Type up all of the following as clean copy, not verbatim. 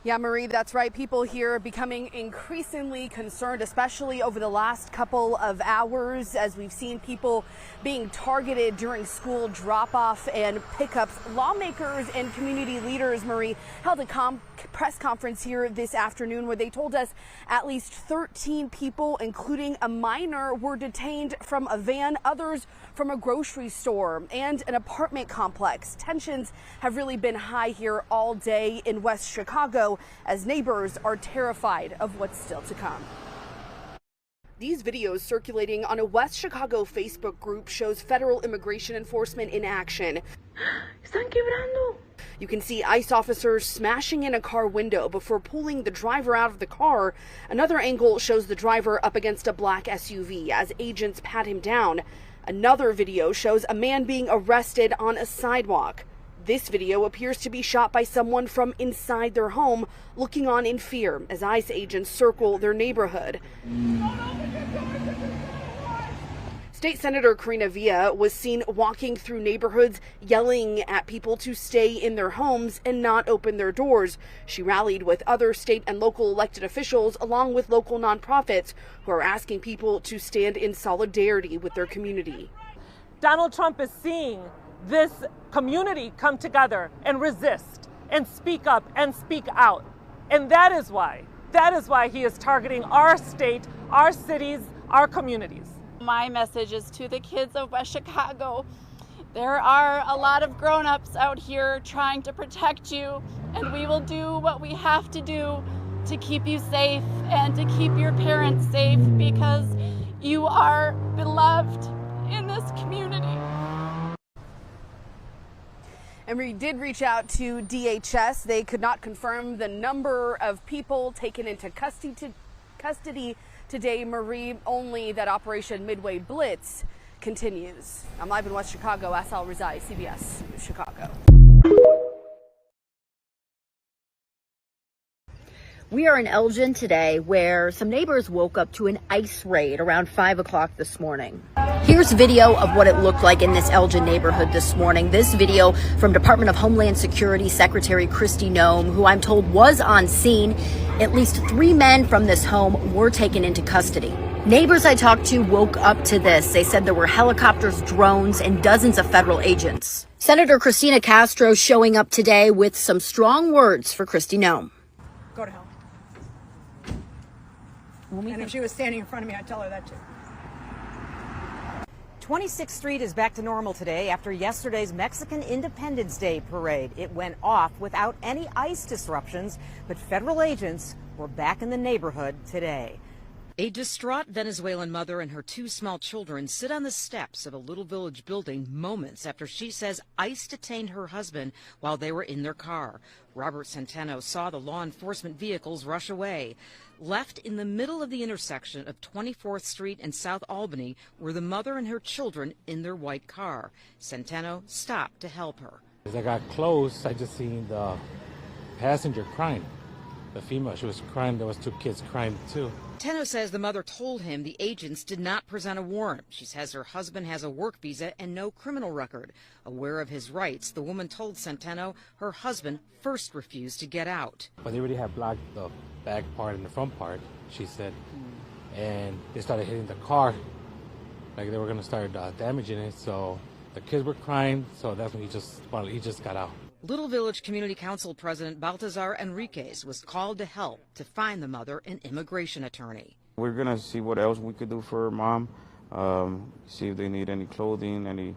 Yeah, Marie, that's right. People here are becoming increasingly concerned, especially over the last couple of hours, as we've seen people being targeted during school drop-off and pickups. Lawmakers and community leaders, Marie, held a press conference here this afternoon where they told us at least 13 people, including a minor, were detained from a van, others from a grocery store and an apartment complex. Tensions have really been high here all day in West Chicago, as neighbors are terrified of what's still to come. These videos circulating on a West Chicago Facebook group shows federal immigration enforcement in action. Están quebrando. You can see ICE officers smashing in a car window before pulling the driver out of the car. Another angle shows the driver up against a black SUV as agents pat him down. Another video shows a man being arrested on a sidewalk. This video appears to be shot by someone from inside their home, looking on in fear as ICE agents circle their neighborhood. State Senator Karina Villa was seen walking through neighborhoods, yelling at people to stay in their homes and not open their doors. She rallied with other state and local elected officials, along with local nonprofits, who are asking people to stand in solidarity with their community. Donald Trump is seeing this community come together and resist and speak up and speak out. And that is why he is targeting our state, our cities, our communities. My message is to the kids of West Chicago. There are a lot of grown-ups out here trying to protect you, and we will do what we have to do to keep you safe and to keep your parents safe, because you are beloved in this community. And we did reach out to DHS. They could not confirm the number of people taken into custody today, Marie, only that Operation Midway Blitz continues. I'm live in West Chicago. Asal Rizai, CBS News, Chicago. We are in Elgin today, where some neighbors woke up to an ICE raid around 5 o'clock this morning. Here's video of what it looked like in this Elgin neighborhood this morning. This video from Department of Homeland Security Secretary Kristi Noem, who I'm told was on scene. At least 3 men from this home were taken into custody. Neighbors I talked to woke up to this. They said there were helicopters, drones, and dozens of federal agents. Senator Cristina Castro showing up today with some strong words for Kristi Noem. Go to hell. And if she was standing in front of me, I'd tell her that too. 26th Street is back to normal today after yesterday's Mexican Independence Day parade. It went off without any ICE disruptions, but federal agents were back in the neighborhood today. A distraught Venezuelan mother and her 2 small children sit on the steps of a Little Village building moments after she says ICE detained her husband while they were in their car. Robert Centeno saw the law enforcement vehicles rush away. Left in the middle of the intersection of 24th Street and South Albany were the mother and her children in their white car. Centeno stopped to help her. As I got close, I just seen the passenger crying. The female, she was crying. There was 2 kids crying too. Centeno says the mother told him the agents did not present a warrant. She says her husband has a work visa and no criminal record. Aware of his rights, the woman told Centeno her husband first refused to get out. But they already had blocked the back part and the front part, she said. And they started hitting the car, like they were going to start damaging it. So the kids were crying, so that's when he just got out. Little Village Community Council President Baltazar Enriquez was called to help to find the mother an immigration attorney. We're going to see what else we could do for her mom, see if they need any clothing, any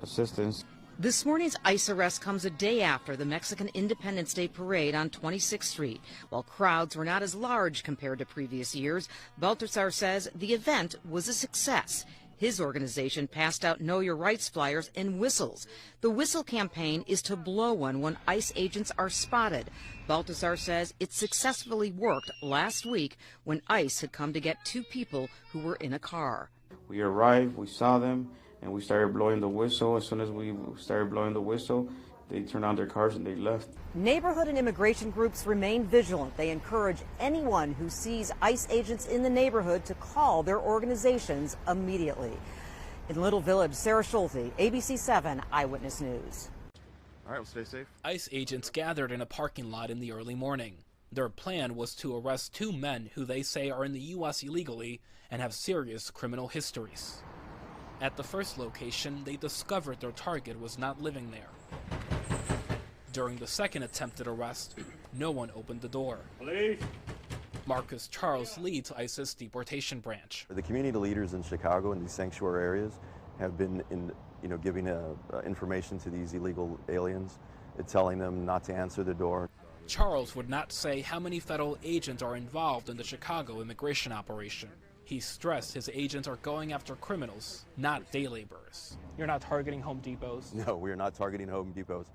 assistance. This morning's ICE arrest comes a day after the Mexican Independence Day parade on 26th Street. While crowds were not as large compared to previous years, Baltazar says the event was a success. His organization passed out Know Your Rights flyers and whistles. The whistle campaign is to blow one when ICE agents are spotted. Baltazar says it successfully worked last week when ICE had come to get 2 people who were in a car. We arrived, we saw them, and we started blowing the whistle. As soon as we started blowing the whistle, they turned on their cars and they left. Neighborhood and immigration groups remain vigilant. They encourage anyone who sees ICE agents in the neighborhood to call their organizations immediately. In Little Village, Sarah Schulte, ABC 7 Eyewitness News. All right, well, stay safe. ICE agents gathered in a parking lot in the early morning. Their plan was to arrest 2 men who they say are in the U.S. illegally and have serious criminal histories. At the first location, they discovered their target was not living there. During the second attempted arrest, no one opened the door. Police. Marcus Charles leads ICE's deportation branch. The community leaders in Chicago in these sanctuary areas have been giving information to these illegal aliens, telling them not to answer the door. Charles would not say how many federal agents are involved in the Chicago immigration operation. He stressed his agents are going after criminals, not day laborers. You're not targeting Home Depots? No, we are not targeting Home Depots.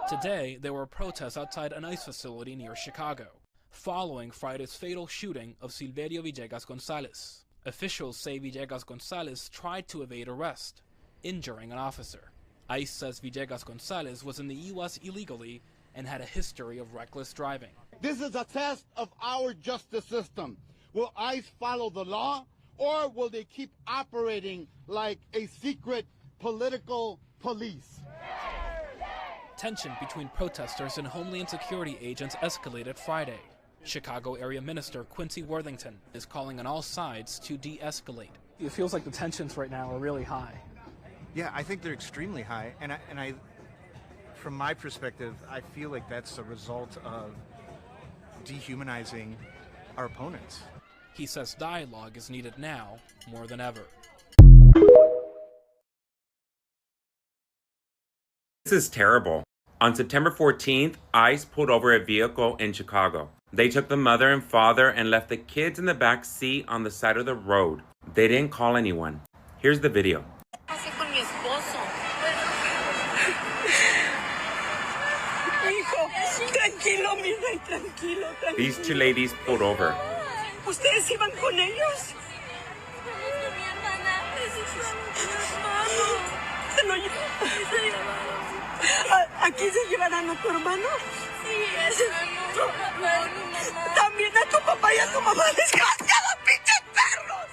Today, there were protests outside an ICE facility near Chicago, following Friday's fatal shooting of Silverio Villegas Gonzalez. Officials say Villegas Gonzalez tried to evade arrest, injuring an officer. ICE says Villegas Gonzalez was in the U.S. illegally and had a history of reckless driving. This is a test of our justice system. Will ICE follow the law, or will they keep operating like a secret political police? Tension between protesters and Homeland Security agents escalated Friday. Chicago area minister Quincy Worthington is calling on all sides to de-escalate. It feels like the tensions right now are really high. Yeah, I think they're extremely high, and I, from my perspective, I feel like that's a result of dehumanizing our opponents. He says dialogue is needed now more than ever. This is terrible. On September 14th, ICE pulled over a vehicle in Chicago. They took the mother and father and left the kids in the back seat on the side of the road. They didn't call anyone. Here's the video. These 2 ladies pulled over. ¿Ustedes iban con ellos? ¿Aquí se llevarán a tu hermano? Sí, también a tu papá y a tu mamá les cascan los pinches perros.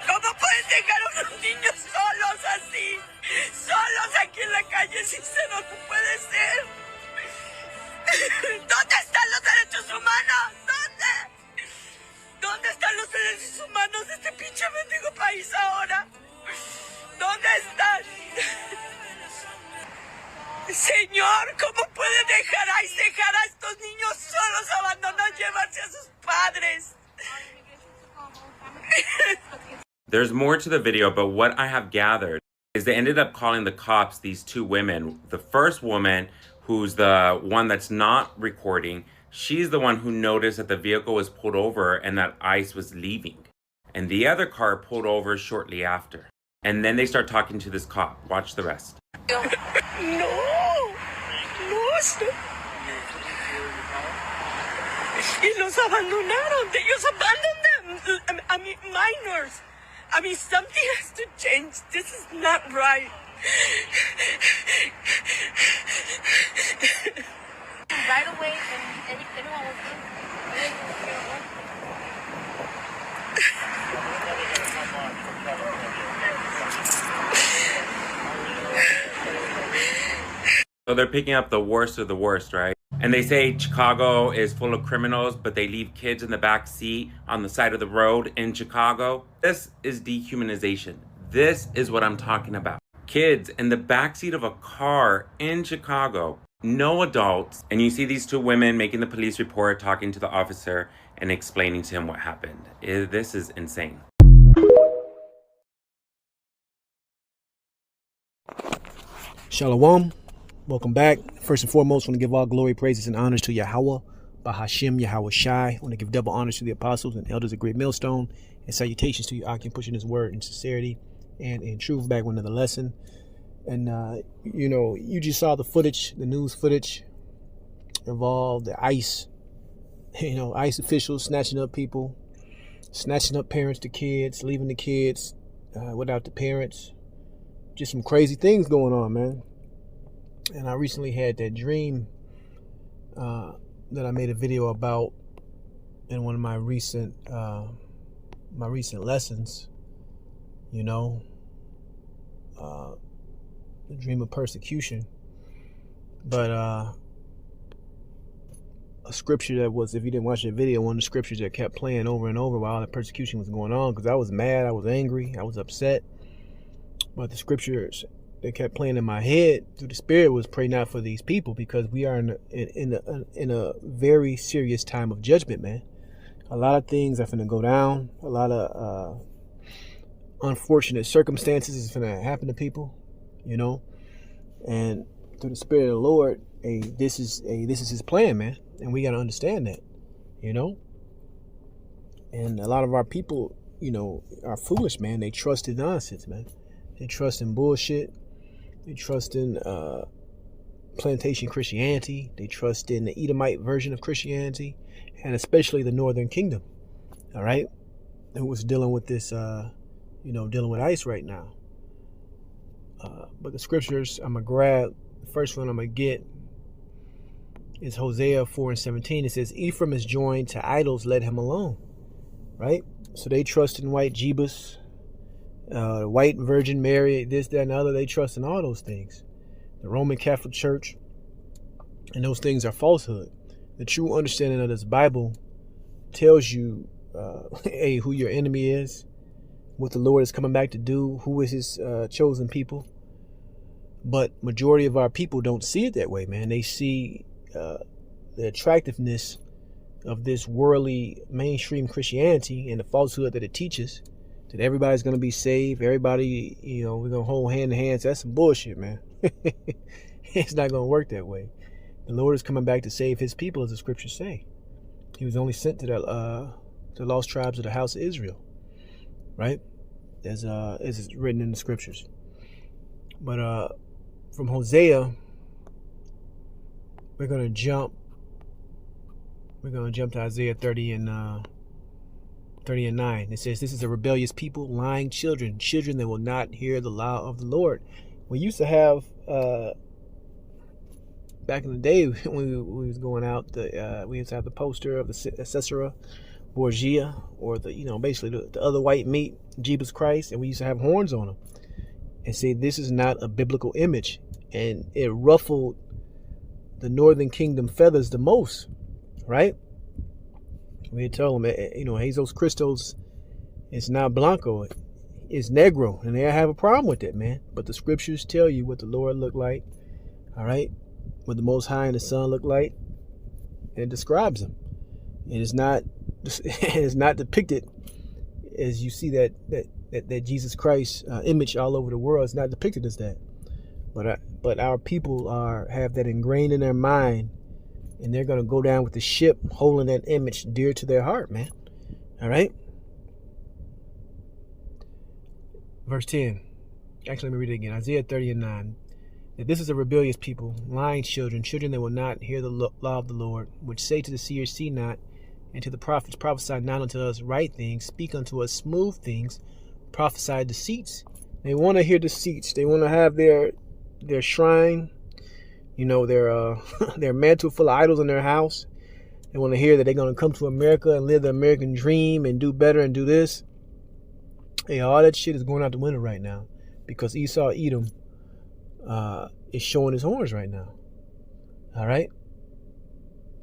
¿Cómo pueden dejar a unos niños solos así? Solos aquí en la calle, sincero, no puede ser. ¿Dónde están los derechos humanos? ¿Dónde? ¿Dónde están los derechos humanos de este pinche mendigo país ahora? ¿Dónde están? Señor, ¿cómo puede dejar a estos niños solos, abandonados, llevarse a sus padres? There's more to the video, but what I have gathered is they ended up calling the cops these 2 women. The first woman, who's the one that's not recording, she's the one who noticed that the vehicle was pulled over and that ICE was leaving. And the other car pulled over shortly after. And then they start talking to this cop. Watch the rest. No. Y los abandonaron. Ellos abandoned them. I mean, minors. I mean, something has to change. This is not right. Right away, and everyone was good. So they're picking up the worst of the worst, right? And they say Chicago is full of criminals, but they leave kids in the back seat on the side of the road in Chicago. This is dehumanization. This is what I'm talking about. Kids in the backseat of a car in Chicago, no adults. And you see these 2 women making the police report, talking to the officer and explaining to him what happened. This is insane. Shalom. Welcome back. First and foremost, I want to give all glory, praises, and honors to Yahweh, Bahashim, Yahweh Shai. I want to give double honors to the apostles and elders of Great Millstone, and salutations to you, Akim, pushing his word in sincerity and in truth. Back with another lesson. And, you just saw the footage, the news footage involved the ICE, ICE officials snatching up people, snatching up parents to kids, leaving the kids without the parents. Just some crazy things going on, man. And I recently had that dream that I made a video about in one of my recent lessons. the dream of persecution. But a scripture that was, if you didn't watch the video, one of the scriptures that kept playing over and over while the persecution was going on, because I was mad, I was angry, I was upset. But the scriptures that kept playing in my head through the Spirit was, pray not for these people, because we are in a very serious time of judgment, man. A lot of things are finna go down. A lot of unfortunate circumstances is finna happen to people, you know. And through the Spirit of the Lord, this is His plan, man. And we gotta understand that, you know. And a lot of our people, you know, are foolish, man. They trust in nonsense, man. They trust in bullshit. They trust in plantation Christianity. They trust in the Edomite version of Christianity, and especially the Northern Kingdom, all right, who was dealing with this, you know, dealing with ICE right now. But the scriptures I'm going to grab, the first one I'm going to get is Hosea 4:17. It says, Ephraim is joined to idols, let him alone, right? So they trust in white Jebus, white Virgin Mary, this, that, and the other. They trust in all those things. The Roman Catholic Church, and those things are falsehood. The true understanding of this Bible tells you who your enemy is, what the Lord is coming back to do, who is His chosen people. But majority of our people don't see it that way, man. They see the attractiveness of this worldly mainstream Christianity and the falsehood that it teaches, that everybody's going to be saved. Everybody, you know, we're going to hold hand in hand. That's some bullshit, man. It's not going to work that way. The Lord is coming back to save His people, as the scriptures say. He was only sent to the lost tribes of the house of Israel, right? As it's written in the scriptures. But from Hosea, we're going to jump to Isaiah 30 and 9. It says, this is a rebellious people, lying children that will not hear the law of the Lord. We used to have, back in the day when we was going out, we used to have the poster of the Caesarea Borgia, or the, you know, basically the other white meat, Jesus Christ, and we used to have horns on them. And say, this is not a biblical image. And it ruffled the Northern Kingdom feathers the most, right? We tell them, you know, Jesus Christos is not Blanco, it's Negro, and they have a problem with that, man. But the scriptures tell you what the Lord looked like, all right? What the Most High and the Son look like, and it describes them. It is not depicted as you see that Jesus Christ image all over the world. It's not depicted as that. But our people have that ingrained in their mind, and they're going to go down with the ship holding that image dear to their heart, man. All right? Verse 10. Actually, let me read it again. Isaiah 30 and 9. That this is a rebellious people, lying children that will not hear the law of the Lord, which say to the seers, see not, and to the prophets, prophesy not unto us right things, speak unto us smooth things, prophesy deceits. They want to hear deceits. They want to have their shrine, you know, their mantle full of idols in their house. They want to hear that they're going to come to America and live the American dream and do better and do this. Hey, all that shit is going out the window right now, because Esau Edom is showing his horns right now. All right?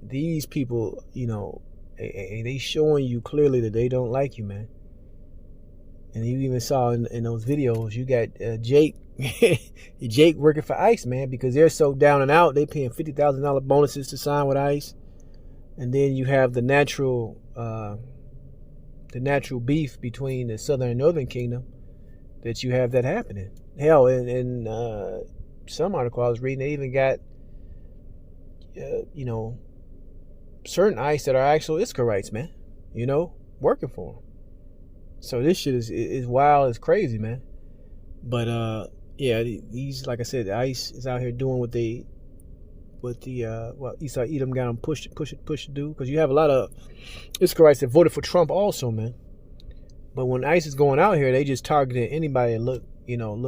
These people, you know, they showing you clearly that they don't like you, man. And you even saw in those videos, you got Jake working for ICE, man, because they're so down and out. They paying $50,000 bonuses to sign with ICE. And then you have the natural beef between the Southern and Northern Kingdom, that you have that happening. Hell, in some article I was reading, they even got, you know, certain ICE that are actual Israelites, man, you know, working for them. So this shit is wild, it's crazy, man. But yeah, these, like I said, the ICE is out here doing what Esau Edom got them push to do, because you have a lot of Israelites that voted for Trump also, man. But when ICE is going out here, they just targeting anybody that look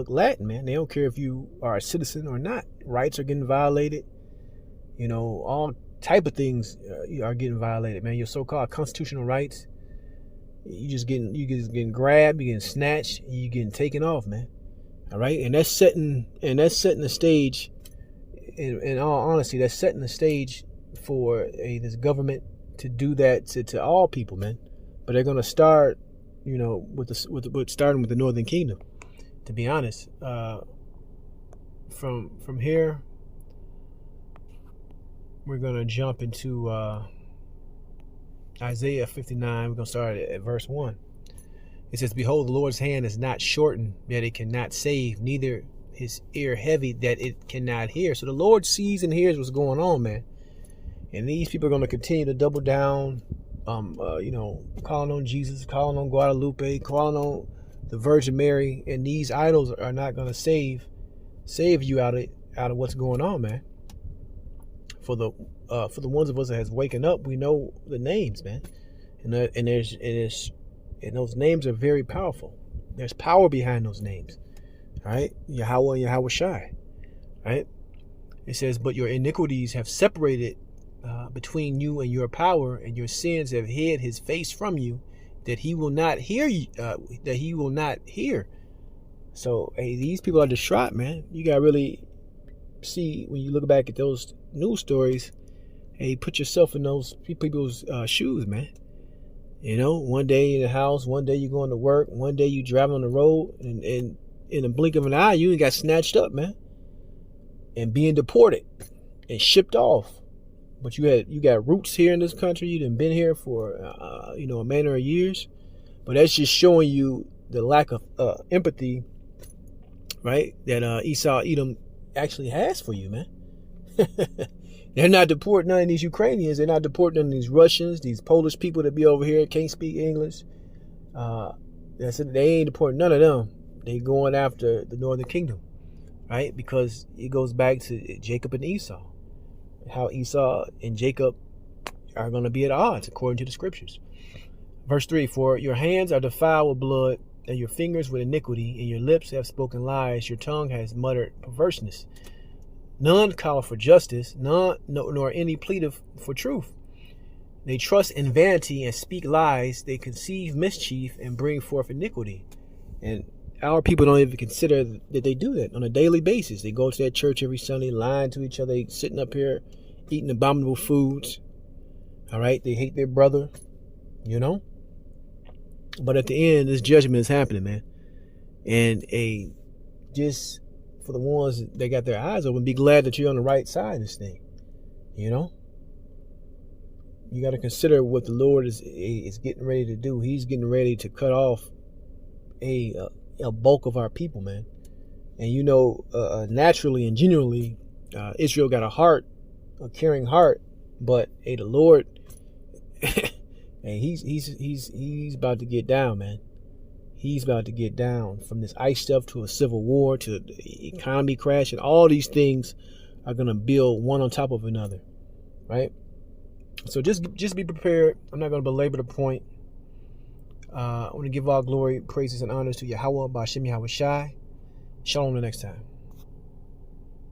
Latin, man. They don't care if you are a citizen or not. Rights are getting violated. You know, all type of things are getting violated, man. Your so-called constitutional rights, you just getting grabbed, you getting snatched, you getting taken off, man. All right, and that's setting the stage. In all honesty, that's setting the stage for this government to do that to all people, man. But they're gonna start, you know, starting with the Northern Kingdom. To be honest, from here, we're gonna jump into Isaiah 59. We're gonna start at verse 1. It says, "Behold, the Lord's hand is not shortened that it cannot save, neither his ear heavy that it cannot hear." So the Lord sees and hears what's going on, man. And these people are going to continue to double down, you know, calling on Jesus, calling on Guadalupe, calling on the Virgin Mary, and these idols are not going to save you out of what's going on, man. For the ones of us that has waken up, we know the names, man, and those names are very powerful. There's power behind those names. All right, Yahweh and Yahweh Shai. Right? It says, "But your iniquities have separated between you and your power, and your sins have hid his face from you, that he will not hear you. That he will not hear." So, hey, these people are distraught, man. You gotta really see when you look back at those news stories. Hey, put yourself in those people's shoes, man. You know, one day in the house, one day you going to work, one day you driving on the road, and in a blink of an eye, you got snatched up, man, and being deported and shipped off. But you got roots here in this country. You done been here for you know, a manner of years. But that's just showing you the lack of empathy, right? That Esau Edom actually has for you, man. They're not deporting none of these Ukrainians. They're not deporting none of these Russians, these Polish people that be over here can't speak English. They ain't deporting none of them. They going after the Northern Kingdom, right? Because it goes back to Jacob and Esau. How Esau and Jacob are going to be at odds according to the scriptures. Verse 3, "For your hands are defiled with blood, and your fingers with iniquity, and your lips have spoken lies, your tongue has muttered perverseness. None call for justice, nor any plead for truth. They trust in vanity and speak lies. They conceive mischief and bring forth iniquity." And our people don't even consider that they do that on a daily basis. They go to that church every Sunday, lying to each other, sitting up here eating abominable foods. All right, they hate their brother, you know. But at the end, this judgment is happening, man. And just for the ones that got their eyes open, be glad that you're on the right side of this thing. You know, you got to consider what the Lord is getting ready to do. He's getting ready to cut off a bulk of our people, man. And you know, naturally and genuinely, Israel got a caring heart. But hey, the Lord, hey, he's about to get down, man. He's about to get down from this ICE stuff to a civil war to the economy crash, and all these things are gonna build one on top of another, right? So just be prepared. I'm not gonna belabor the point. I want to give all glory, praises, and honors to Yahweh, Ba'ashem Yahweh Shai. Shalom the next time.